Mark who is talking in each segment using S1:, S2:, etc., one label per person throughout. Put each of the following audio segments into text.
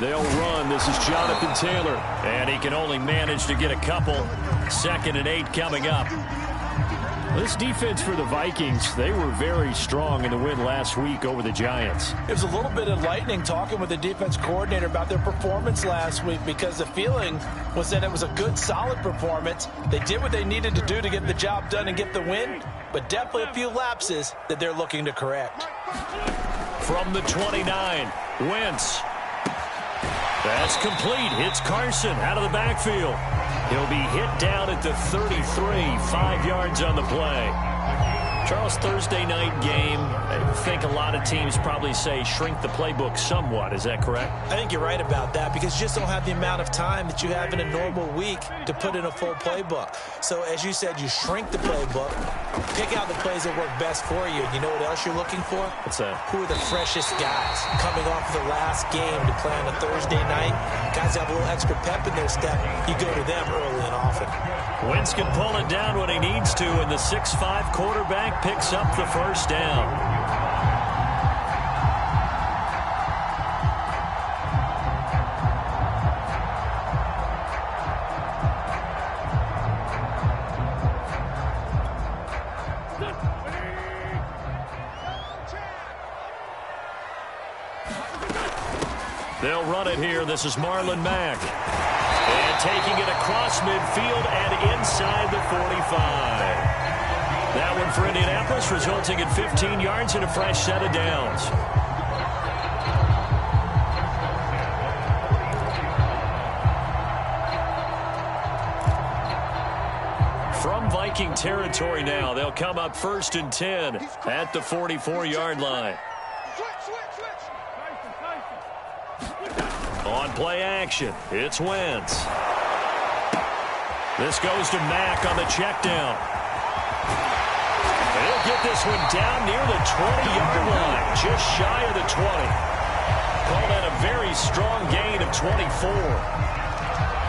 S1: They'll run. This is Jonathan Taylor. And he can only manage to get a couple. 2nd and 8 coming up. This defense for the Vikings, they were very strong in the win last week over the Giants.
S2: It was a little bit enlightening talking with the defense coordinator about their performance last week, because the feeling was that it was a good, solid performance. They did what they needed to do to get the job done and get the win, but definitely a few lapses that they're looking to correct.
S1: From the 29, Wentz. That's complete. Hits Carson out of the backfield. He'll be hit down at the 33, 5 yards on the play. Charles, Thursday night game, I think a lot of teams probably say shrink the playbook somewhat. Is that correct?
S2: I think you're right about that, because you just don't have the amount of time that you have in a normal week to put in a full playbook. So as you said, you shrink the playbook, pick out the plays that work best for you. You know what else you're looking for?
S1: What's that?
S2: Who are the freshest guys coming off of the last game to play on a Thursday night? Guys have a little extra pep in their step. You go to them early and often.
S1: Wentz can pull it down when he needs to, and the 6'5" quarterback picks up the first down. They'll run it here. This is Marlon Mack. And taking it across midfield and inside the 45. That one for Indianapolis, resulting in 15 yards and a fresh set of downs. From Viking territory now, they'll come up 1st and 10 at the 44-yard line. On play action, it's Wentz. This goes to Mack on the check down. He'll get this one down near the 20-yard line, just shy of the 20. Call that a very strong gain of 24.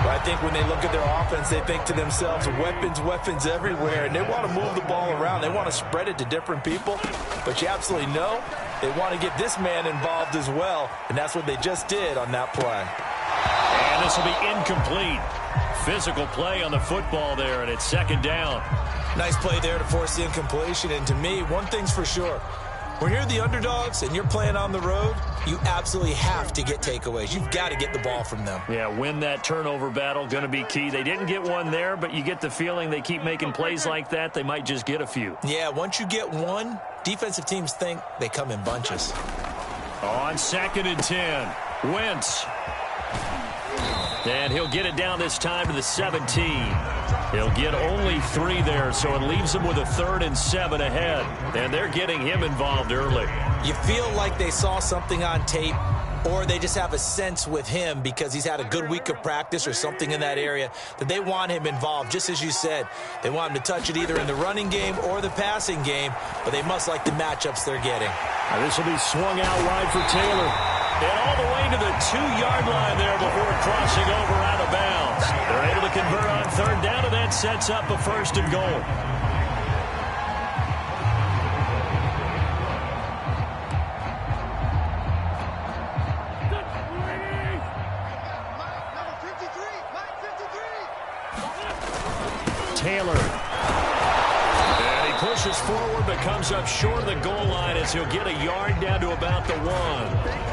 S2: Well, I think when they look at their offense, they think to themselves, weapons everywhere, and they want to move the ball around. They want to spread it to different people, but you absolutely know they want to get this man involved as well, and that's what they just did on that play.
S1: And this will be incomplete. Physical play on the football there, and it's 2nd down.
S2: Nice play there to force the incompletion, and to me, one thing's for sure. When you're the underdogs and you're playing on the road, you absolutely have to get takeaways. You've got to get the ball from them.
S1: Yeah, win that turnover battle, going to be key. They didn't get one there, but you get the feeling they keep making plays like that, they might just get a few.
S2: Yeah, once you get one, defensive teams think they come in bunches.
S1: On 2nd and 10, Wentz. And he'll get it down this time to the 17. He'll get only 3 there, so it leaves him with a 3rd and 7 ahead. And they're getting him involved early.
S2: You feel like they saw something on tape, or they just have a sense with him because he's had a good week of practice or something in that area that they want him involved. Just as you said, they want him to touch it either in the running game or the passing game, but they must like the matchups they're getting.
S1: Now this will be swung out wide for Taylor. And all the way to the 2-yard line there before crossing over out of bounds. They're able to convert on 3rd down, and that sets up a 1st and goal. Taylor. And he pushes forward but comes up short of the goal line as he'll get a yard down to about the 1.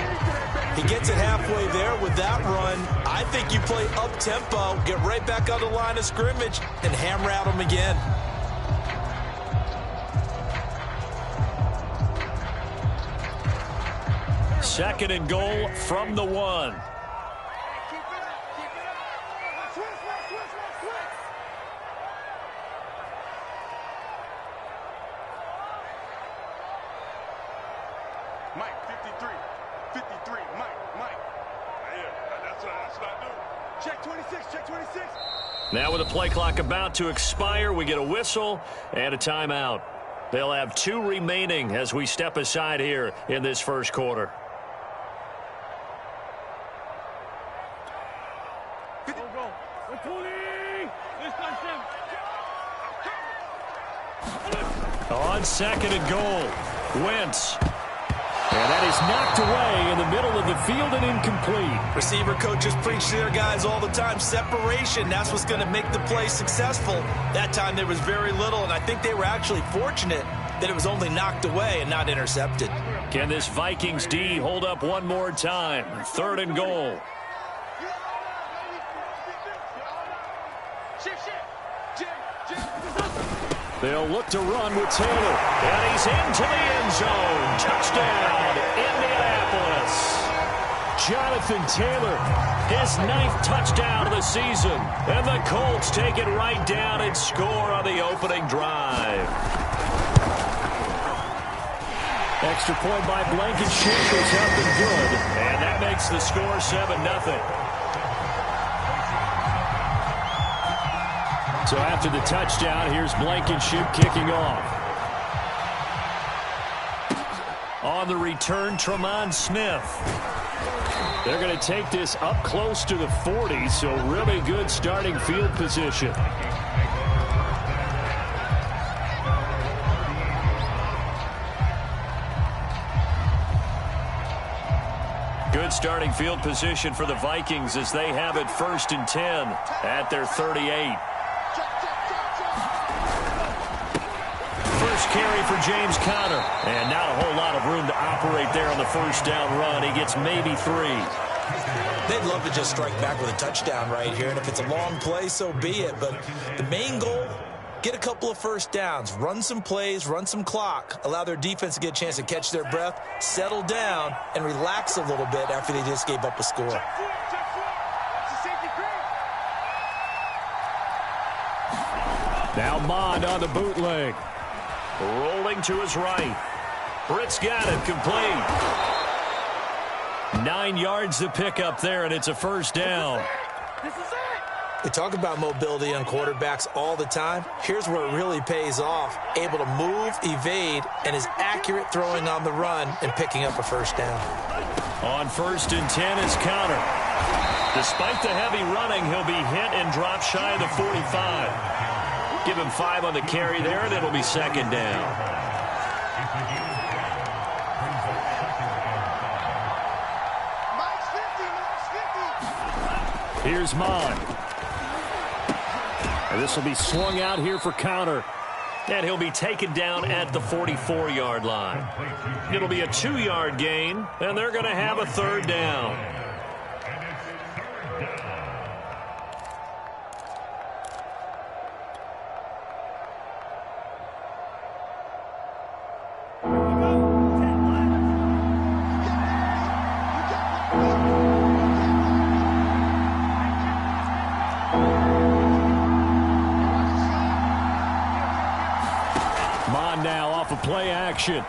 S2: He gets it halfway there with that run. I think you play up-tempo, get right back on the line of scrimmage, and hammer at him again.
S1: Second and goal from the 1.
S3: Mike, 53, 53, Mike. Yeah, that's what I do. Check 26, check 26.
S1: Now with the play clock about to expire, we get a whistle and a timeout. They'll have 2 remaining as we step aside here in this first quarter. On 2nd and goal, Wentz. And that is knocked away in the middle of the field and incomplete.
S2: Receiver coaches preach to their guys all the time. Separation, that's what's going to make the play successful. That time there was very little, and I think they were actually fortunate that it was only knocked away and not intercepted.
S1: Can this Vikings D hold up one more time? 3rd and goal. They'll look to run with Taylor. And he's into the end zone. Touchdown, Indianapolis. Jonathan Taylor, his 9th touchdown of the season. And the Colts take it right down and score on the opening drive. Extra point by Blankenship is up and good. And that makes the score 7-0. So after the touchdown, here's Blankenship kicking off. On the return, Tremont Smith. They're going to take this up close to the 40, so really good starting field position. Good starting field position for the Vikings as they have it 1st and 10 at their 38. First carry for James Conner. And not a whole lot of room to operate there on the first down run. He gets maybe 3.
S2: They'd love to just strike back with a touchdown right here. And if it's a long play, so be it. But the main goal, get a couple of first downs. Run some plays, run some clock. Allow their defense to get a chance to catch their breath, settle down, and relax a little bit after they just gave up a score.
S1: Now Mond on the bootleg. Rolling to his right. Britt's got it, complete. 9 yards to pick up there, and it's a first down.
S2: This is it. They talk about mobility on quarterbacks all the time. Here's where it really pays off. Able to move, evade, and is accurate throwing on the run and picking up a first down.
S1: On 1st and 10 is Conner. Despite the heavy running, he'll be hit and drop shy of the 45. Give him 5 on the carry there, and it'll be 2nd down. Here's Mond. And this will be swung out here for Conner. And he'll be taken down at the 44-yard line. It'll be a 2-yard gain, and they're going to have a 3rd down. Play action.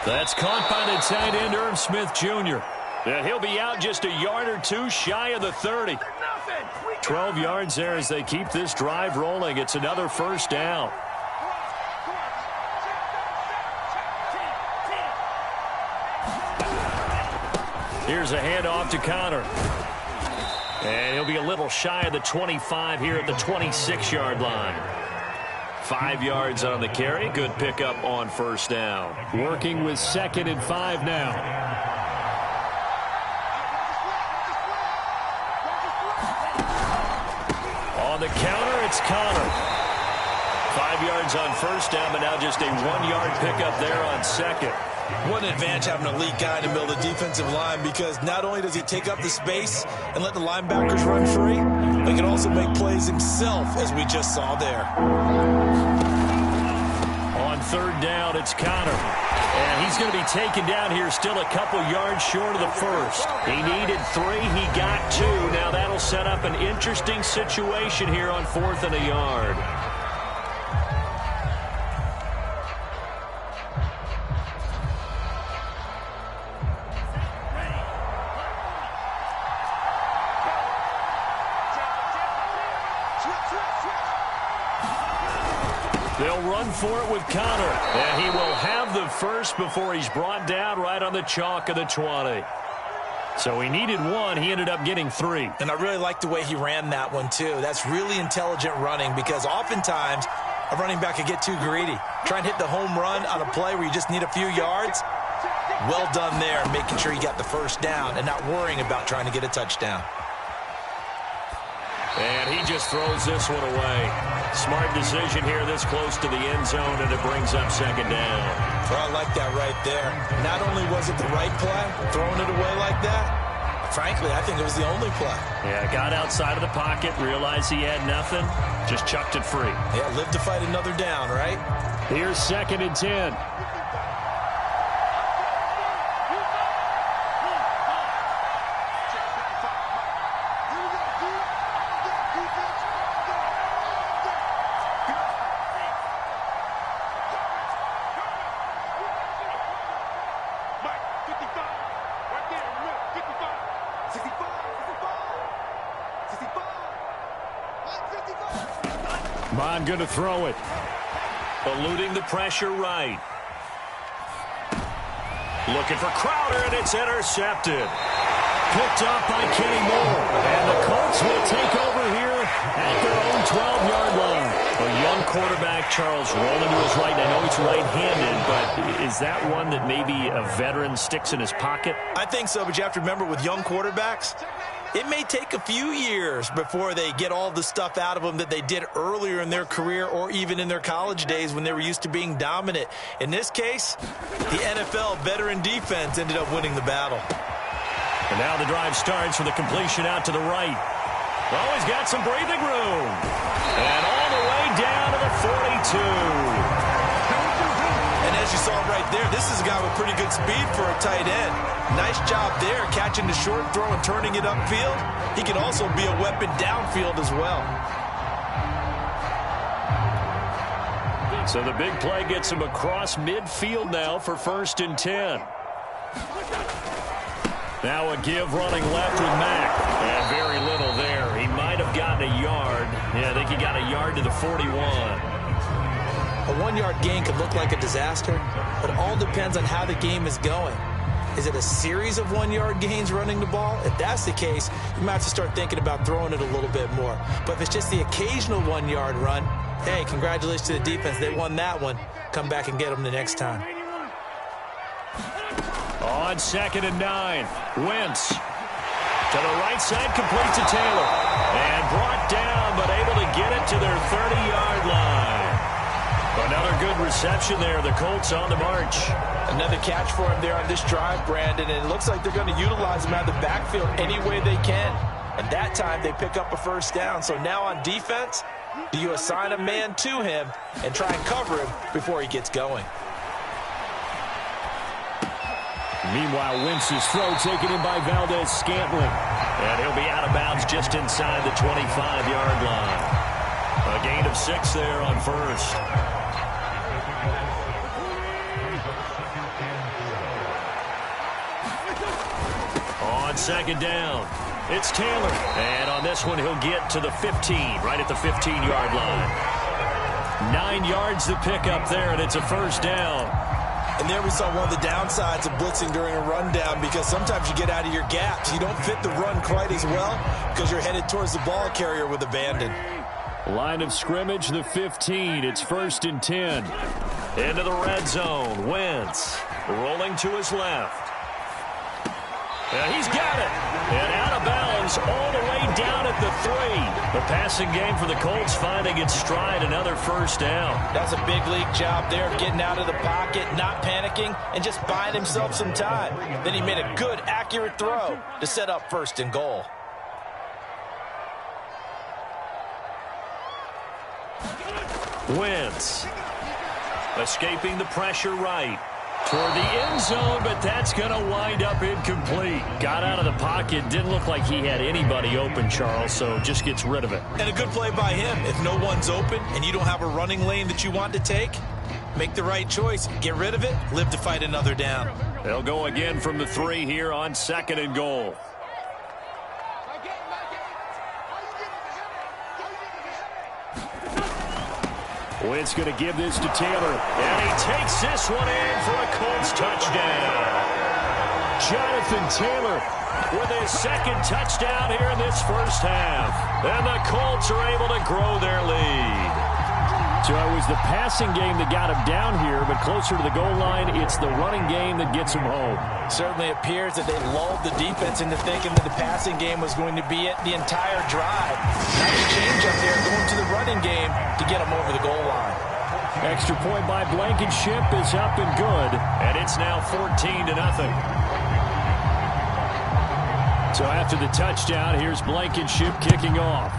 S1: That's caught by the tight end, Irv Smith Jr. And he'll be out just a yard or 2 shy of the 30. 12 yards there as they keep this drive rolling. It's another first down. Here's a handoff to Conner. And he'll be a little shy of the 25 here at the 26-yard line. 5 yards on the carry. Good pickup on first down. Working with 2nd and 5 now. On the counter, it's Conner. 5 yards on first down, but now just a 1-yard pickup there on 2nd.
S2: What an advantage having an elite guy in the middle of the defensive line, because not only does he take up the space and let the linebackers run free, but he can also make plays himself, as we just saw there.
S1: On 3rd down, it's Conner. And he's going to be taken down here still a couple yards short of the first. He needed 3. He got 2. Now that'll set up an interesting situation here on 4th and a yard. They'll run for it with Conner, and he will have the first before he's brought down right on the chalk of the 20. So he needed 1. He ended up getting 3.
S2: And I really like the way he ran that one, too. That's really intelligent running, because oftentimes A running back could get too greedy. Try and hit the home run on a play where you just need a few yards. Well done there, making sure you got the first down and not worrying about trying to get a touchdown.
S1: And he just throws this one away. Smart decision here this close to the end zone, and it brings up second down.
S2: Well, I like that right there. Not only was it the right play, throwing it away like that, frankly, I think it was the only play.
S1: Yeah, got outside of the pocket, realized he had nothing, just chucked it free.
S2: Yeah, live to fight another down, right?
S1: Here's 2nd and 10. Bond going to throw it. Eluding the pressure right. Looking for Crowder, and it's intercepted. Picked up by Kenny Moore. And the Colts will take over here at their own 12-yard line. A young quarterback, Charles, rolling to his right. I know he's right-handed, but is that one that maybe a veteran sticks in his pocket?
S2: I think so, but you have to remember with young quarterbacks, it may take a few years before they get all the stuff out of them that they did earlier in their career or even in their college days when they were used to being dominant. In this case, the NFL veteran defense ended up winning the battle.
S1: And now the drive starts with a completion out to the right. Oh, he's got some breathing room. And all the way down to the 42.
S2: And as you saw right there, this is a guy with pretty good speed for a tight end. Nice job there, catching the short throw and turning it upfield. He can also be a weapon downfield as well.
S1: So the big play gets him across midfield now for 1st and 10. Now a give running left with Mack. And very little there. He might have gotten a yard. Yeah, I think he got a yard to the 41.
S2: A 1-yard gain could look like a disaster, but it all depends on how the game is going. Is it a series of 1-yard gains running the ball? If that's the case, you might have to start thinking about throwing it a little bit more. But if it's just the occasional 1-yard run, hey, congratulations to the defense. They won that one. Come back and get them the next time.
S1: On 2nd and 9, Wentz to the right side, complete to Taylor. And brought down, but able to get it to their 30-yard line. Another good reception there. The Colts on the march.
S2: Another catch for him there on this drive, Brandon, and it looks like they're going to utilize him out of the backfield any way they can. And that time they pick up a first down. So now on defense, do you assign a man to him and try and cover him before he gets going?
S1: Meanwhile, Wentz's throw taken in by Valdez-Scantling. And he'll be out of bounds just inside the 25-yard line. A gain of 6 there on 1st. On 2nd down, it's Taylor. And on this one, he'll get to the 15, right at the 15-yard line. 9 yards to pick up there, and it's a first down.
S2: And there we saw one of the downsides of blitzing during a rundown, because sometimes you get out of your gaps. You don't fit the run quite as well because you're headed towards the ball carrier with abandon.
S1: Line of scrimmage, the 15. It's 1st and 10. Into the red zone. Wentz rolling to his left. And he's got it. And out of bounds all the way down at the 3. The passing game for the Colts finding its stride, another first down.
S2: That's a big league job there, getting out of the pocket, not panicking, and just buying himself some time. Then he made a good, accurate throw to set up 1st and goal.
S1: Wentz escaping the pressure right toward the end zone, but that's going to wind up incomplete. Got out of the pocket. Didn't look like he had anybody open, Charles, so just gets rid of it.
S2: And a good play by him. If no one's open and you don't have a running lane that you want to take, make the right choice. Get rid of it. Live to fight another down.
S1: They'll go again from the 3 here on 2nd and goal. Wentz going to give this to Taylor. And he takes this one in for a Colts touchdown. Jonathan Taylor with his 2nd touchdown here in this first half. And the Colts are able to grow their lead. So it was the passing game that got him down here, but closer to the goal line, it's the running game that gets him home.
S2: Certainly appears that they lulled the defense into thinking that the passing game was going to be it the entire drive. Nice change up there going to the running game to get him over the goal line.
S1: Extra point by Blankenship is up and good, and it's now 14-0. So after the touchdown, here's Blankenship kicking off.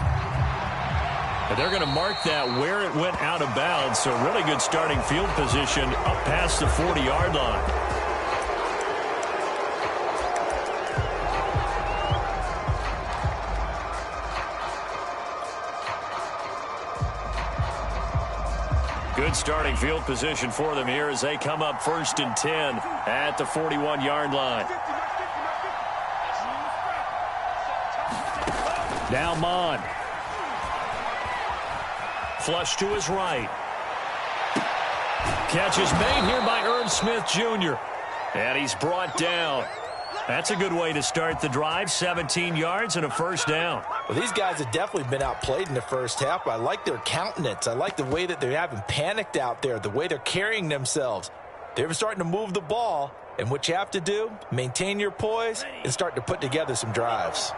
S1: And they're going to mark that where it went out of bounds, so really good starting field position up past the 40-yard line. Good starting field position for them here as they come up 1st and 10 at the 41-yard line. Now Mon. Flush to his right. Catch is made here by Irv Smith Jr. And he's brought down. That's a good way to start the drive. 17 yards and a first down.
S2: Well, these guys have definitely been outplayed in the first half, but I like their countenance. I like the way that they haven't panicked out there, the way they're carrying themselves. They're starting to move the ball, and what you have to do, maintain your poise and start to put together some drives.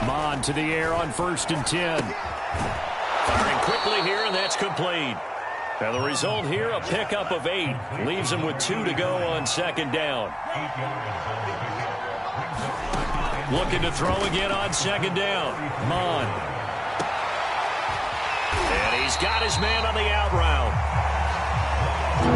S1: Mon to the air on 1st and 10. Firing quickly here, and that's complete. And the result here, a pickup of 8. Leaves him with 2 to go on 2nd down. Looking to throw again on 2nd down. Mon. And he's got his man on the out route.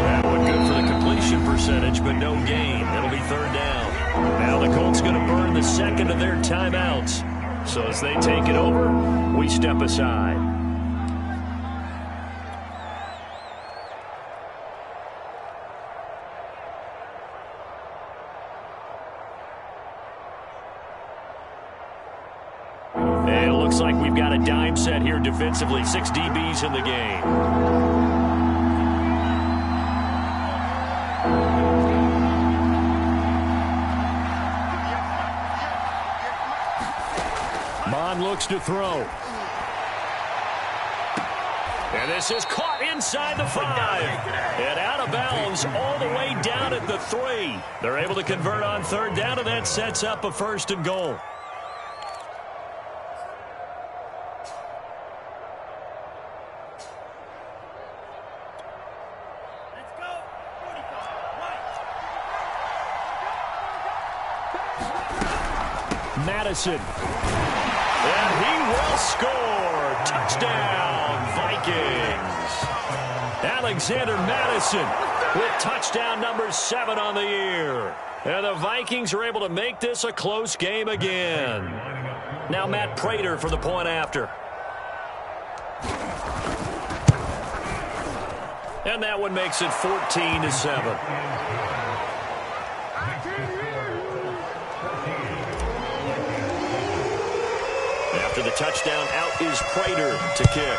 S1: That one good for the completion percentage, but no gain. It'll be 3rd down. Now the Colts going to burn the 2nd of their timeouts. So as they take it over, we step aside. And it looks like we've got a dime set here defensively. 6 DBs in the game. Mon looks to throw. And this is caught inside the 5. And out of bounds all the way down at the 3. They're able to convert on 3rd down, and that sets up a 1st and goal. Madison. And he will score. Touchdown, Vikings. Alexander Madison with touchdown number 7 on the year. And the Vikings are able to make this a close game again. Now Matt Prater for the point after. And that one makes it 14-7. After the touchdown, out is Prater to kick.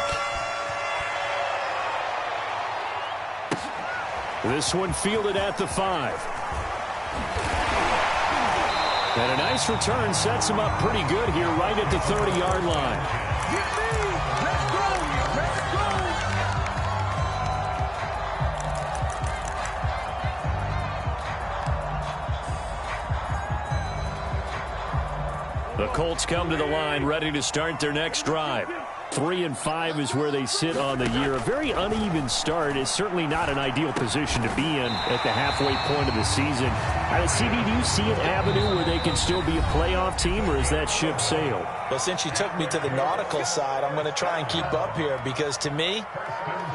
S1: This one fielded at the 5. And a nice return sets him up pretty good here right at the 30-yard line. The Colts come to the line ready to start their next drive. 3-5 is where they sit on the year. A very uneven start is certainly not an ideal position to be in at the halfway point of the season. CD, do you see an avenue where they can still be a playoff team, or is that ship sailed?
S2: Well, since you took me to the nautical side, I'm going to try and keep up here because, to me,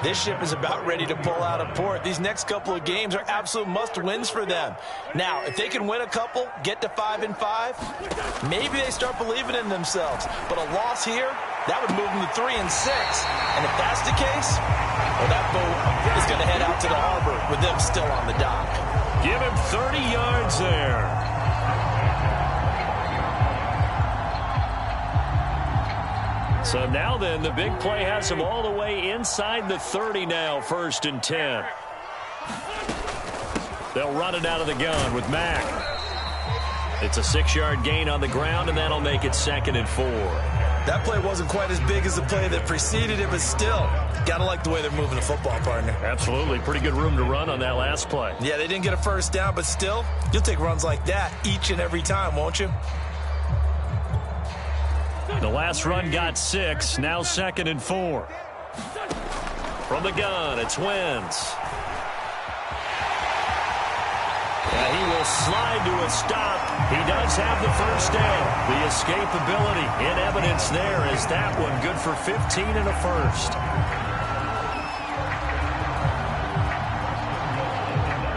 S2: this ship is about ready to pull out of port. These next couple of games are absolute must-wins for them. Now, if they can win a couple, get to 5-5, maybe they start believing in themselves. But a loss here, that would move them to 3-6. And if that's the case, well, that boat is going to head out to the harbor with them still on the dock.
S1: Give him 30 yards there. So now then, the big play has him all the way inside the 30 now, 1st and 10. They'll run it out of the gun with Mack. It's a 6-yard gain on the ground, and that'll make it 2nd and 4.
S2: That play wasn't quite as big as the play that preceded it, but still, got to like the way they're moving the football, partner.
S1: Absolutely. Pretty good room to run on that last play.
S2: Yeah, they didn't get a first down, but still, you'll take runs like that each and every time, won't you?
S1: The last run got 6, now 2nd and 4. From the gun, it's Wentz. And he will slide to a stop. He does have the first down. The escapability in evidence there as that one good for 15 and a first.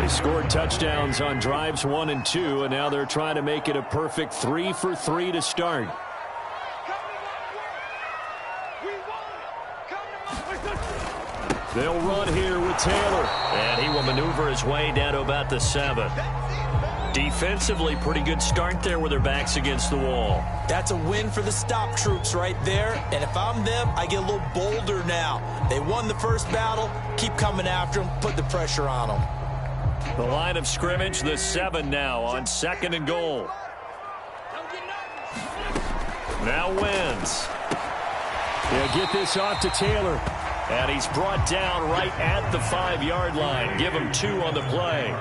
S1: They scored touchdowns on drives 1 and 2, and now they're trying to make it a perfect 3 for 3 to start. They'll run here with Taylor, and he will maneuver his way down to about the 7. Defensively, pretty good start there with their backs against the wall.
S2: That's a win for the stop troops right there, and if I'm them, I get a little bolder now. They won the first battle, keep coming after them, put the pressure on them.
S1: The line of scrimmage, the 7 now on 2nd and goal. Now Wentz. They'll get this off to Taylor. And he's brought down right at the 5-yard line. Give him 2 on the play.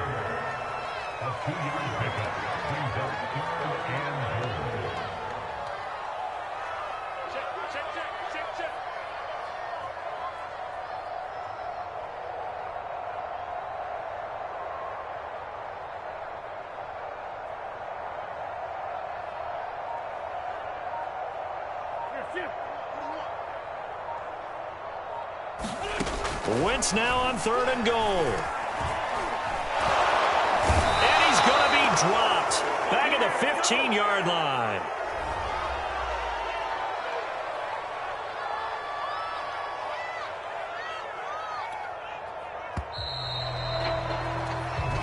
S1: Wentz now on 3rd and goal. And he's going to be dropped back at the 15-yard line.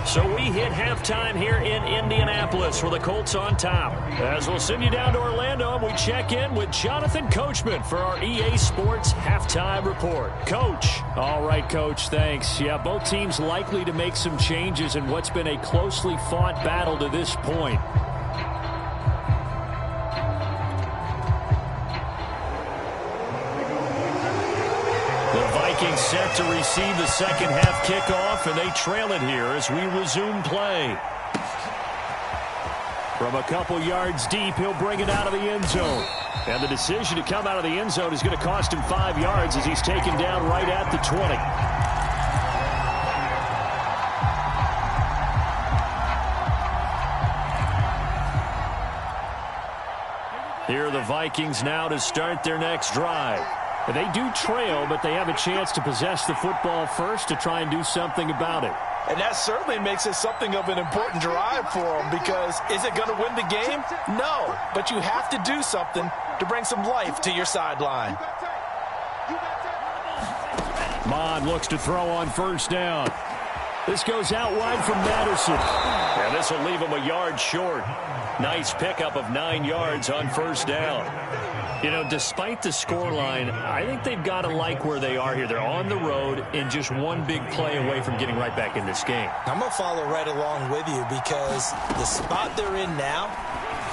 S1: So we hit halftime here in Indianapolis with the Colts on top. As we'll send you down to Orlando, and we check in with Jonathan Coachman for our EA Sports Halftime Report. Coach.
S4: All right, Coach, thanks. Yeah, both teams likely to make some changes in what's been a closely fought battle to this point.
S1: Vikings set to receive the second half kickoff, and they trail it here as we resume play. From a couple yards deep, he'll bring it out of the end zone. And the decision to come out of the end zone is going to cost him 5 yards as he's taken down right at the 20. Here are the Vikings now to start their next drive. They do trail, but they have a chance to possess the football first to try and do something about it.
S2: And that certainly makes it something of an important drive for them, because is it going to win the game? No, but you have to do something to bring some life to your sideline.
S4: Mon looks to throw on 1st down. This goes out wide from Madison.
S1: And this will leave him a yard short. Nice pickup of 9 yards on 1st down. You know, despite the scoreline, I think they've got to like where they are here. They're on the road and just one big play away from getting right back in this game.
S2: I'm going to follow right along with you, because the spot they're in now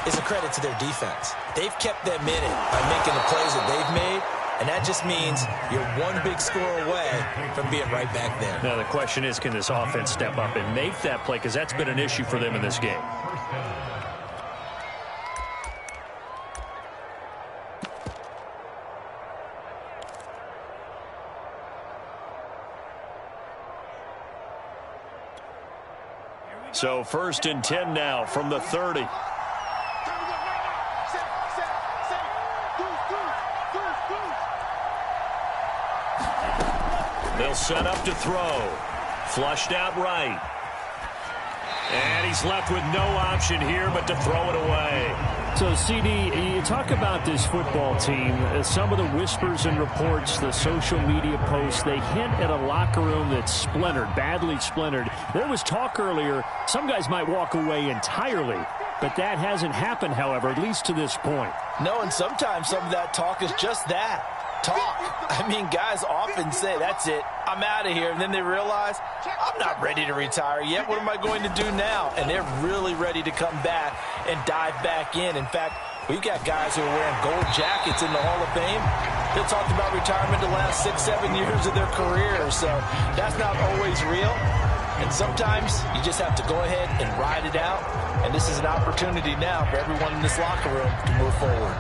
S2: is a credit to their defense. They've kept them in it by making the plays that they've made, and that just means you're one big score away from being right back there.
S1: Now, the question is, can this offense step up and make that play? Because that's been an issue for them in this game. So 1st and 10 now from the 30. They'll set up to throw. Flushed out right. And he's left with no option here but to throw it away.
S4: So, CD, you talk about this football team. Some of the whispers and reports, the social media posts, they hint at a locker room that's splintered, badly splintered. There was talk earlier, some guys might walk away entirely. But that hasn't happened, however, at least to this point.
S2: No, and sometimes some of that talk is just that. talk. I mean, guys often say, that's it, I'm out of here. And then they realize, I'm not ready to retire yet. What am I going to do now? And they're really ready to come back and dive back in. In fact, we've got guys who are wearing gold jackets in the Hall of Fame. They talked about retirement the last 6-7 years of their career. So that's not always real. And sometimes you just have to go ahead and ride it out. And this is an opportunity now for everyone in this locker room to move forward.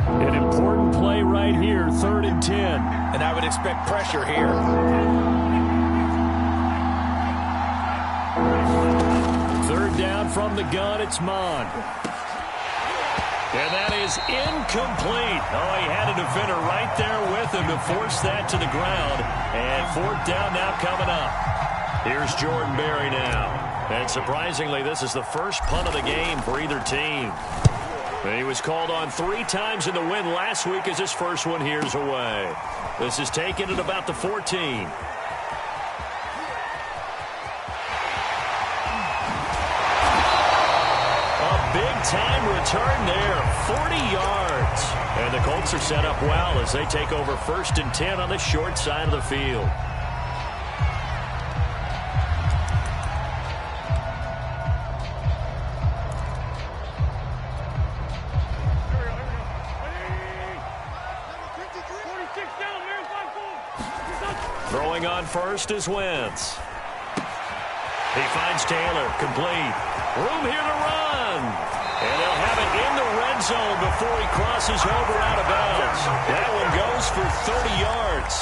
S4: An important play right here, 3rd and 10.
S2: And I would expect pressure here.
S4: Third down from the gun, it's Mond. And that is incomplete. Oh, he had a defender right there with him to force that to the ground. And 4th down now coming up. Here's Jordan Berry now. And surprisingly, this is the first punt of the game for either team. He was called on 3 times in the win last week as his first one here's away. This is taken at about the 14. Big-time return there, 40 yards. And the Colts are set up well as they take over 1st and 10 on the short side of the field. Throwing on first is Wentz. He finds Taylor, complete. Room here to run. And they'll have it in the red zone before he crosses over out of bounds. That one goes for 30 yards.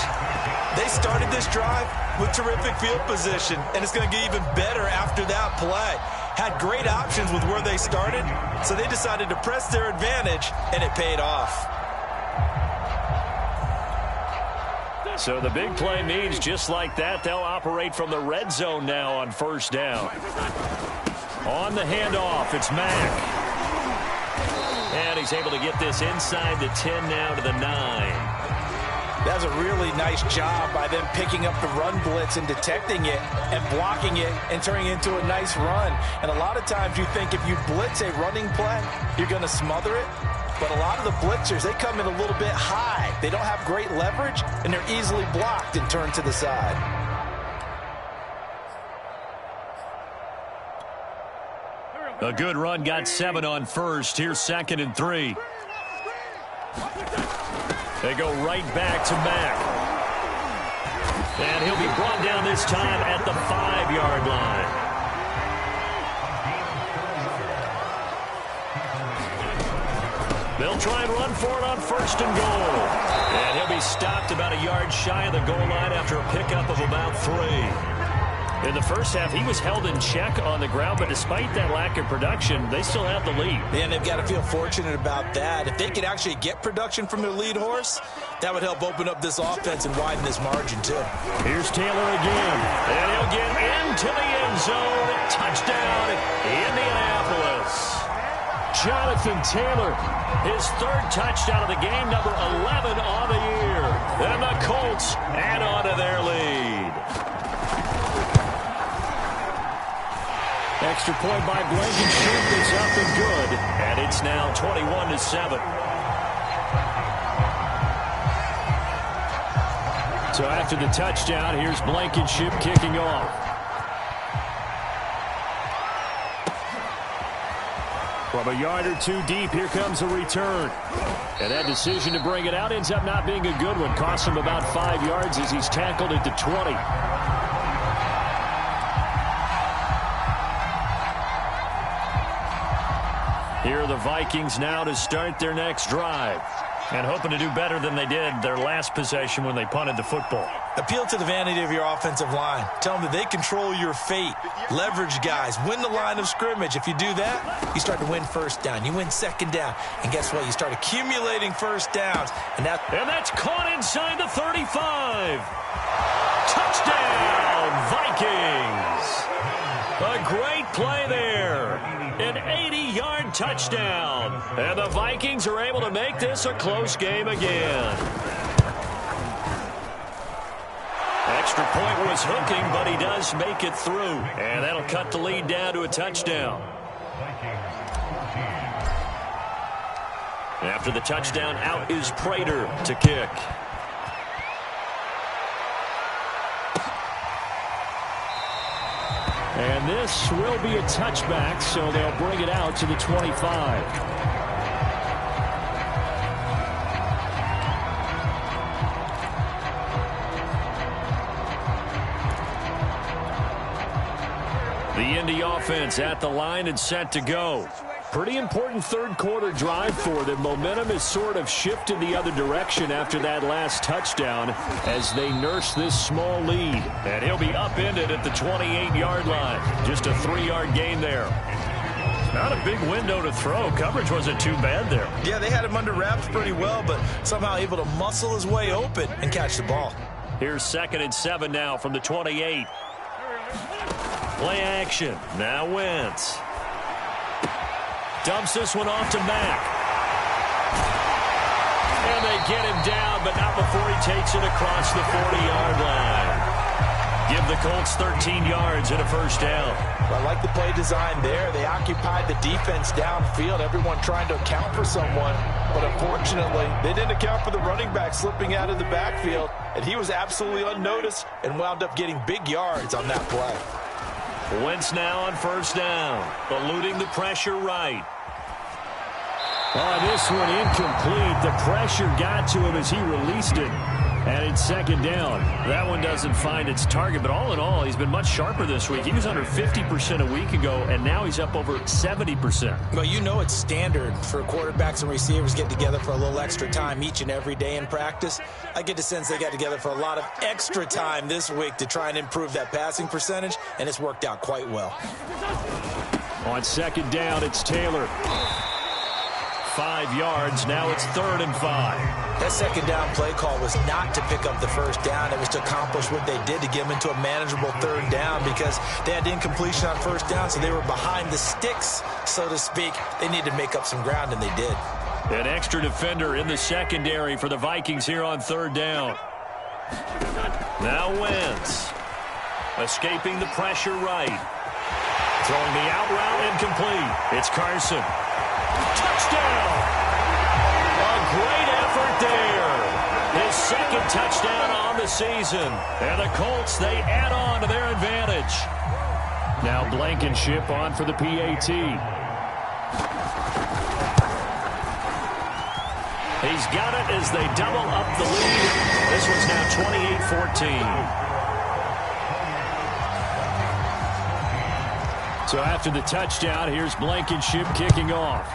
S2: They started this drive with terrific field position, and it's going to get even better after that play. Had great options with where they started, so they decided to press their advantage, and it paid off.
S4: So the big play means just like that, they'll operate from the red zone now on 1st down. On the handoff, it's Mack. And he's able to get this inside the 10 now to the 9.
S2: That's a really nice job by them picking up the run blitz and detecting it and blocking it and turning it into a nice run. And a lot of times you think if you blitz a running play, you're going to smother it. But a lot of the blitzers, they come in a little bit high. They don't have great leverage, and they're easily blocked and turned to the side.
S4: A good run got 7 on 1st. Here's 2nd and 3. They go right back to Mack. And he'll be brought down this time at the 5-yard line. They'll try and run for it on 1st and goal. And he'll be stopped about a yard shy of the goal line after a pickup of about 3. In the first half, he was held in check on the ground, but despite that lack of production, they still have the lead.
S2: And they've got to feel fortunate about that. If they could actually get production from their lead horse, that would help open up this offense and widen this margin, too.
S4: Here's Taylor again. And he'll get into the end zone. Touchdown, Indianapolis. Jonathan Taylor, his 3rd touchdown of the game, number 11 on the year. And the Colts add on to their lead. Extra point by Blankenship is up and good. And it's now 21-7. So after the touchdown, here's Blankenship kicking off. From a yard or 2 deep, here comes a return. And that decision to bring it out ends up not being a good one. Costs him about 5 yards as he's tackled at the 20. Here are the Vikings now to start their next drive. And hoping to do better than they did their last possession when they punted the football.
S2: Appeal to the vanity of your offensive line. Tell them that they control your fate. Leverage guys. Win the line of scrimmage. If you do that, you start to win 1st down. You win 2nd down. And guess what? You start accumulating 1st downs. And that's
S4: caught inside the 35. Touchdown, Vikings. A great play there. An 80-yard
S1: touchdown. And the Vikings are able to make this a close game again. Extra point was hooking, but he does make it through. And that'll cut the lead down to a touchdown. After the touchdown, out is Prater to kick.
S4: And this will be a touchback, so they'll bring it out to the 25. The Indy offense at the line and set to go. Pretty important third-quarter drive for them. Momentum has sort of shifted the other direction after that last touchdown as they nurse this small lead.
S1: And he'll be upended at the 28-yard line. Just a 3-yard gain there. Not a big window to throw. Coverage wasn't too bad there.
S2: Yeah, they had him under wraps pretty well, but somehow able to muscle his way open and catch the ball.
S1: Here's 2nd and 7 now from the 28. Play action. Now Wentz. Dumps this one off to Mack. And they get him down, but not before he takes it across the 40-yard line. Give the Colts 13 yards and a first down.
S2: I like the play design there. They occupied the defense downfield, everyone trying to account for someone. But unfortunately, they didn't account for the running back slipping out of the backfield, and he was absolutely unnoticed and wound up getting big yards on that play.
S1: Wentz now on first down, eluding the pressure right.
S4: Oh, this one incomplete. The pressure got to him as he released it. And it's 2nd down. That one doesn't find its target, but all in all, he's been much sharper this week. He was under 50% a week ago, and now he's up over 70%.
S2: Well, you know it's standard for quarterbacks and receivers get together for a little extra time each and every day in practice. I get the sense they got together for a lot of extra time this week to try and improve that passing percentage, and it's worked out quite well.
S4: On 2nd down, it's Taylor.
S1: 5 yards. Now it's 3rd and 5.
S2: That 2nd down play call was not to pick up the first down. It was to accomplish what they did to get them into a manageable 3rd down because they had incompletion on first down, so they were behind the sticks, so to speak. They needed to make up some ground, and they did.
S1: An extra defender in the secondary for the Vikings here on 3rd down. Now Wentz. Escaping the pressure right. Throwing the out route incomplete. It's Carson. Touchdown! A great effort there. His 2nd touchdown on the season. And the Colts, they add on to their advantage.
S4: Now Blankenship on for the PAT.
S1: He's got it as they double up the lead. This one's now 28-14.
S4: So after the touchdown, here's Blankenship kicking off.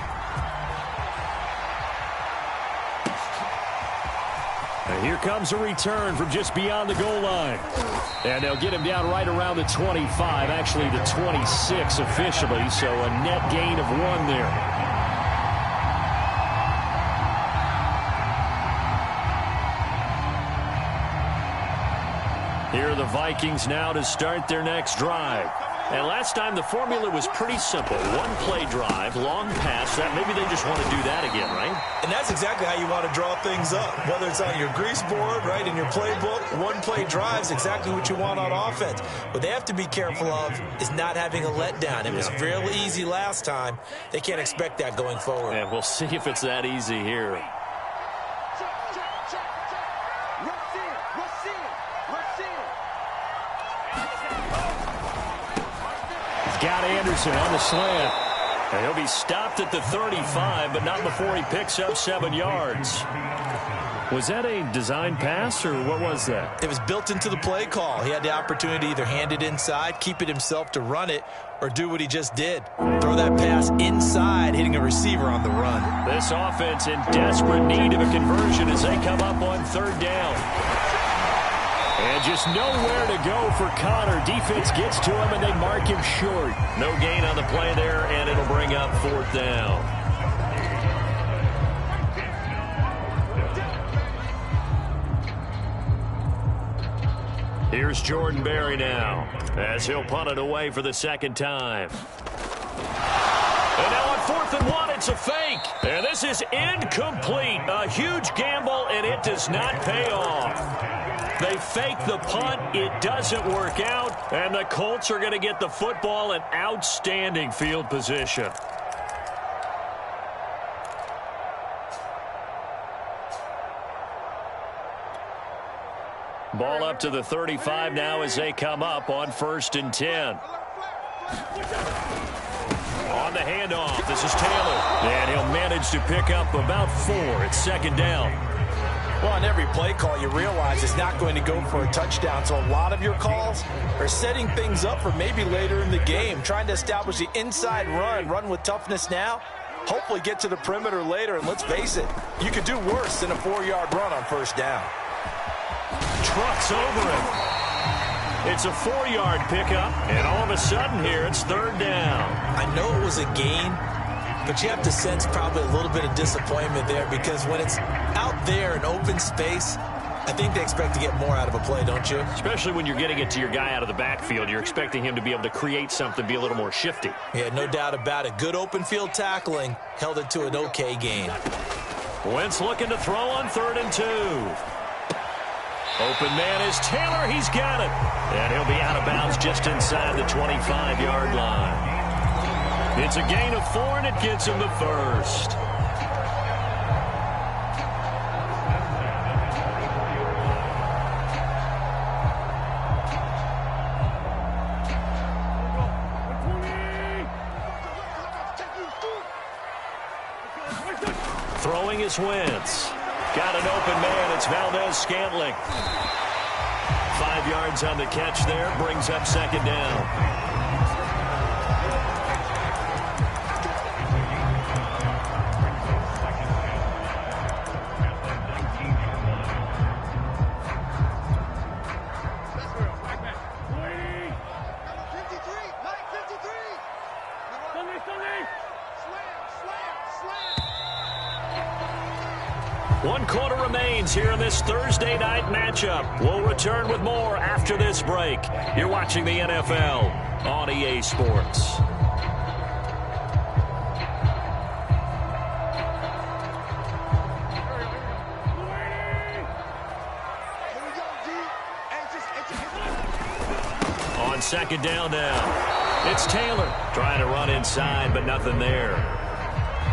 S4: And here comes a return from just beyond the goal line. And they'll get him down right around the 25, actually the 26 officially, so a net gain of 1 there. Here are the Vikings now to start their next drive. And last time the formula was pretty simple. 1 play drive, long pass. That maybe they just want to do that again, right?
S2: And that's exactly how you want to draw things up. Whether it's on your grease board, right, in your playbook, 1 play drive is exactly what you want on offense. What they have to be careful of is not having a letdown. It was real easy last time. They can't expect that going forward.
S1: And we'll see if it's that easy here.
S4: Got Anderson on the slant.
S1: And he'll be stopped at the 35, but not before he picks up 7 yards.
S4: Was that a design pass, or what was that?
S2: It was built into the play call. He had the opportunity to either hand it inside, keep it himself to run it, or do what he just did. Throw that pass inside, hitting a receiver on the run.
S1: This offense in desperate need of a conversion as they come up on 3rd down.
S4: And just nowhere to go for Connor. Defense gets to him, and they mark him short.
S1: No gain on the play there, and it'll bring up 4th down. Here's Jordan Berry now, as he'll punt it away for the 2nd time. And now on 4th and 1. It's a fake. And this is incomplete. A huge gamble, and it does not pay off. They fake the punt. It doesn't work out. And the Colts are going to get the football in outstanding field position. Ball up to the 35 now as they come up on 1st and 10. On the handoff, this is Taylor. And he'll manage to pick up about 4. It's 2nd down.
S2: Well, on every play call, you realize it's not going to go for a touchdown. So a lot of your calls are setting things up for maybe later in the game, trying to establish the inside run with toughness now, hopefully get to the perimeter later. And let's face it, you could do worse than a 4-yard run on 1st down.
S1: Trucks over him. It's a 4-yard pickup, and all of a sudden here, it's 3rd down.
S2: I know it was a gain, but you have to sense probably a little bit of disappointment there because when it's out there in open space, I think they expect to get more out of a play, don't you?
S1: Especially when you're getting it to your guy out of the backfield. You're expecting him to be able to create something, be a little more shifty.
S2: Yeah, no doubt about it. Good open field tackling held it to an okay gain.
S1: Wentz looking to throw on 3rd and 2. Open man is Taylor. He's got it. And he'll be out of bounds just inside the 25-yard line. It's a gain of 4, and it gets him the 1st. Throwing is Wentz. Got an open man. It's Valdez-Scantling. 5 yards on the catch there. Brings up 2nd down. One quarter remains here in this Thursday night matchup. We'll return with more after this break. You're watching the NFL on EA Sports. On 2nd down now, it's Taylor trying to run inside, but nothing there.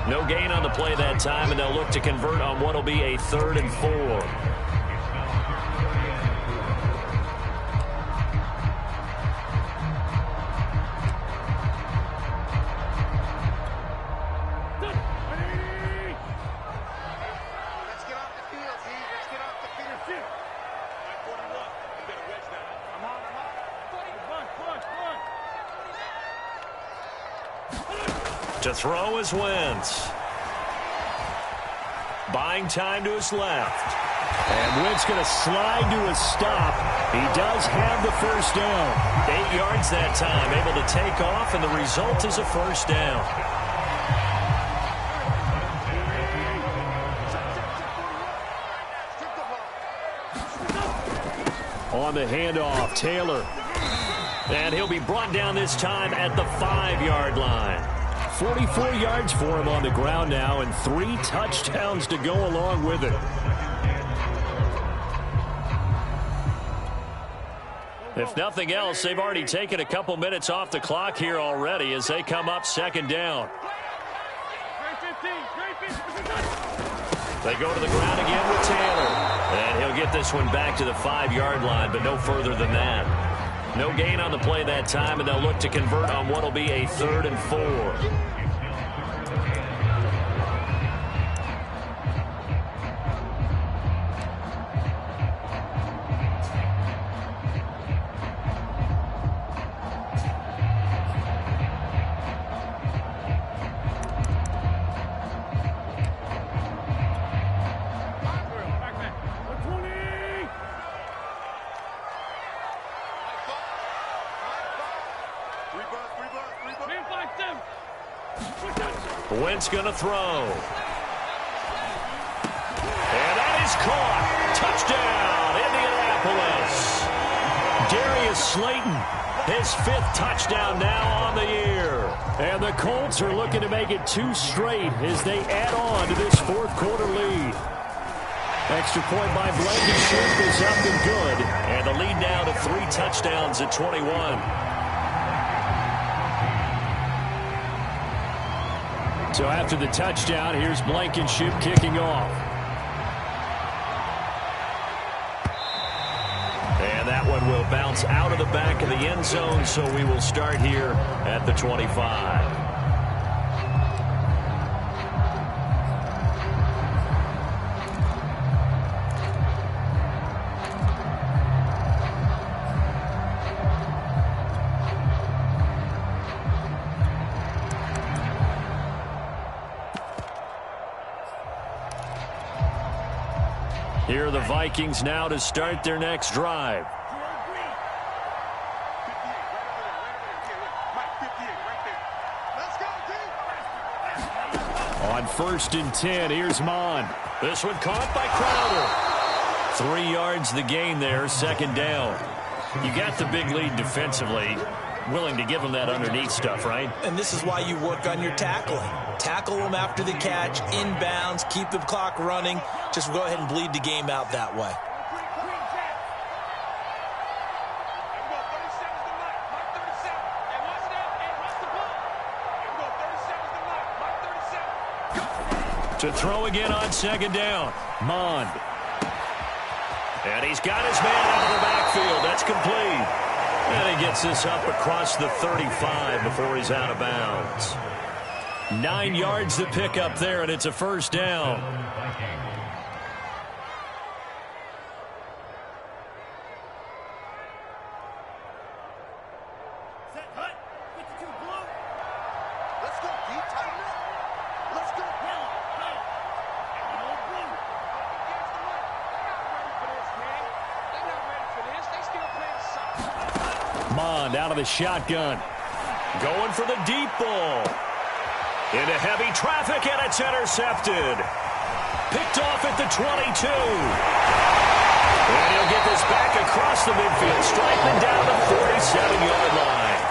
S1: No gain on the play that time, and they'll look to convert on what will be a 3rd and 4. To throw is Wentz. Buying time to his left. And Wentz going to slide to a stop. He does have the 1st down. 8 yards that time, able to take off, and the result is a 1st down. On the handoff, Taylor. And he'll be brought down this time at the 5-yard line. 44 yards for him on the ground now, and 3 touchdowns to go along with it. If nothing else, they've already taken a couple minutes off the clock here already as they come up 2nd down. They go to the ground again with Taylor. And he'll get this one back to the 5-yard line, but no further than that. No gain on the play that time, and they'll look to convert on what will be a 3rd and 4. Wentz going to throw. And that is caught. Touchdown, Indianapolis. Darius Slayton His 5th touchdown now on the year.
S4: And the Colts are looking to make it 2 straight as they add on to this 4th quarter lead. Extra point by Blankenship is up and good.
S1: And the lead now to 3 touchdowns at 21.
S4: So after the touchdown, here's Blankenship kicking off.
S1: And that one will bounce out of the back of the end zone, so we will start here at the 25. Here are the Vikings now to start their next drive.
S4: On 1st and 10, here's Mon.
S1: This one caught by Crowder. 3 yards the gain there, 2nd down. You got the big lead defensively. Willing to give them that underneath stuff, right?
S2: And this is why you work on your tackling. Tackle them after the catch, inbounds, keep the clock running. Just go ahead and bleed the game out that way.
S1: To throw again on 2nd down. Mond. And he's got his man out of the backfield. That's complete. And he gets this up across the 35 before he's out of bounds. 9 yards to pick up there, and it's a 1st down.
S4: Mond out of the shotgun.
S1: Going for the deep ball. Into heavy traffic, and it's intercepted. Picked off at the 22. And he'll get this back across the midfield, striking down the 47-yard line.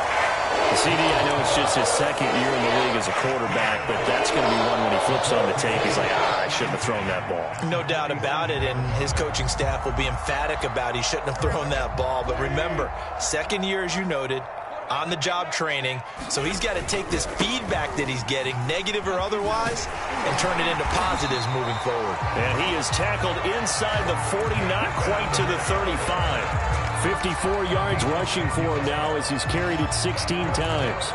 S4: CD, I know it's just his 2nd year in the league as a quarterback, but that's going to be one when he flips on the tape. He's like, I shouldn't have thrown that ball.
S2: No doubt about it, and his coaching staff will be emphatic about he shouldn't have thrown that ball. But remember, 2nd year, as you noted, on-the-job training, so he's got to take this feedback that he's getting, negative or otherwise, and turn it into positives moving forward.
S1: And he is tackled inside the 40, not quite to the 35.
S4: 54 yards rushing for him now as he's carried it 16 times.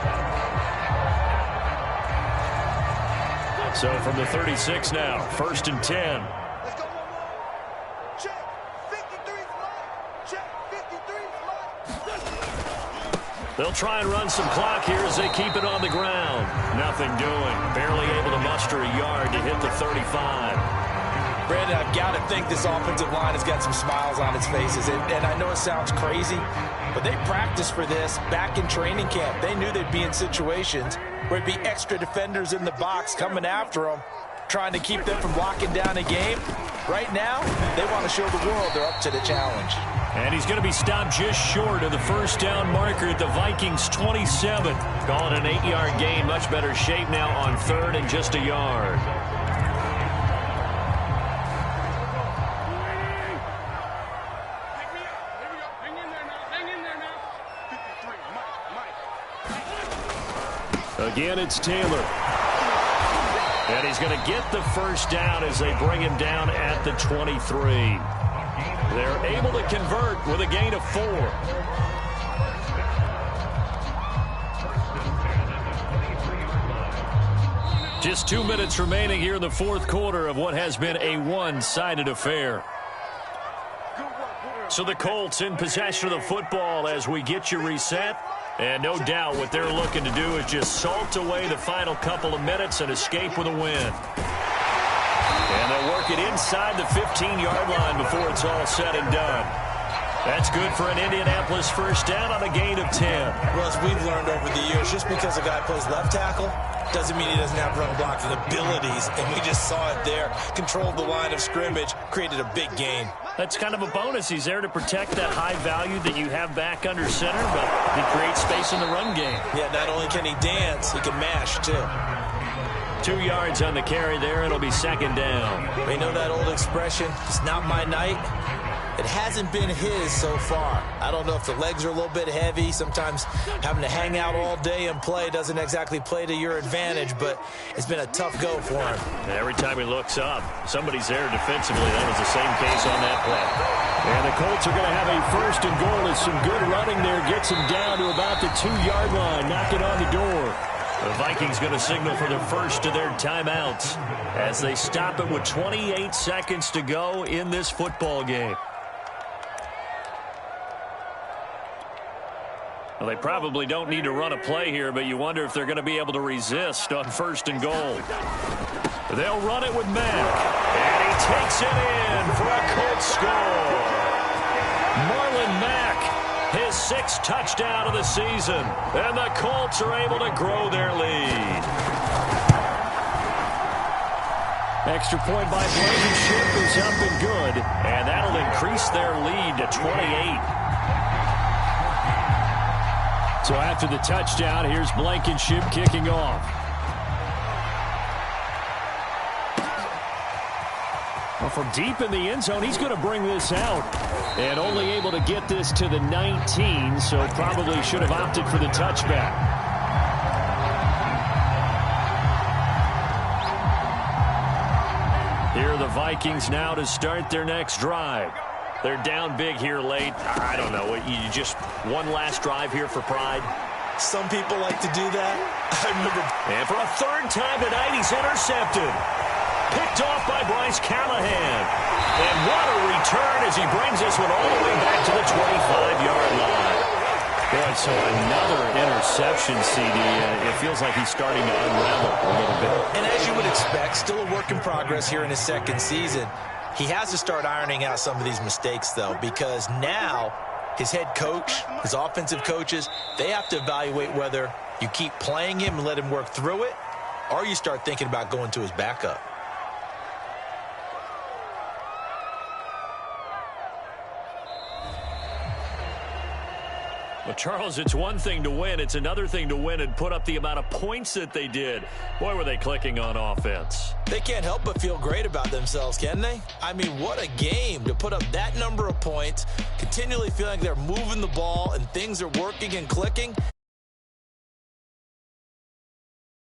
S1: So from the 36 now, 1st and 10.
S3: Let's go one more. Check. 53's mine. Check. 53's mine.
S1: They'll try and run some clock here as they keep it on the ground. Nothing doing. Barely able to muster a yard to hit the 35.
S2: Brandon, I've got to think this offensive line has got some smiles on its faces. And I know it sounds crazy, but they practiced for this back in training camp. They knew they'd be in situations where it'd be extra defenders in the box coming after them, trying to keep them from locking down a game. Right now, they want to show the world they're up to the challenge.
S1: And he's going to be stopped just short of the 1st down marker at the Vikings' 27. Call it an 8-yard gain. Much better shape now on 3rd and just a yard.
S4: Again, it's Taylor.
S1: And he's going to get the 1st down as they bring him down at the 23. They're able to convert with a gain of 4. Just 2 minutes remaining here in the 4th quarter of what has been a one-sided affair. So the Colts in possession of the football as we get you reset. And no doubt what they're looking to do is just salt away the final couple of minutes and escape with a win. And they'll work it inside the 15-yard line before it's all said and done. That's good for an Indianapolis 1st down on a gain of 10.
S2: Well, as we've learned over the years, just because a guy plays left tackle doesn't mean he doesn't have run blocking abilities. And we just saw it there. Controlled the line of scrimmage, created a big gain.
S4: That's kind of a bonus. He's there to protect that high value that you have back under center, but he creates space in the run game.
S2: Yeah, not only can he dance, he can mash, too.
S1: 2 yards on the carry there. It'll be second down.
S2: We know that old expression, it's not my night. It hasn't been his so far. I don't know if the legs are a little bit heavy. Sometimes having to hang out all day and play doesn't exactly play to your advantage, but it's been a tough go for him.
S1: And every time he looks up, somebody's there defensively. That was the same case on that play.
S4: And the Colts are going to have a first and goal as some good running there gets him down to about the 2-yard line, knocking on the door.
S1: The Vikings going to signal for the first of their timeouts as they stop it with 28 seconds to go in this football game. Well, they probably don't need to run a play here, but you wonder if they're going to be able to resist on first and goal. They'll run it with Mack, and he takes it in for a Colts score. Marlon Mack, his 6th touchdown of the season, and the Colts are able to grow their lead.
S4: Extra point by Blankenship is up and good,
S1: and that'll increase their lead to 28.
S4: So after the touchdown, here's Blankenship kicking off. Well, from deep in the end zone, he's going to bring this out. And only able to get this to the 19, so probably should have opted for the touchback.
S1: Here are the Vikings now to start their next drive. They're down big here late. I don't know. You just one last drive here for pride.
S2: Some people like to do that. I remember.
S1: And for a 3rd time tonight, he's intercepted. Picked off by Bryce Callahan. And what a return as he brings this one all the way back to the 25-yard line.
S4: Boy, so another interception, CD. It feels like he's starting to unravel a little bit.
S2: And as you would expect, still a work in progress here in his 2nd season. He has to start ironing out some of these mistakes, though, because now his head coach, his offensive coaches, they have to evaluate whether you keep playing him and let him work through it, or you start thinking about going to his backup.
S1: Well, Charles, it's one thing to win. It's another thing to win and put up the amount of points that they did. Boy, were they clicking on offense.
S2: They can't help but feel great about themselves, can they? I mean, what a game to put up that number of points, continually feeling like they're moving the ball and things are working and clicking.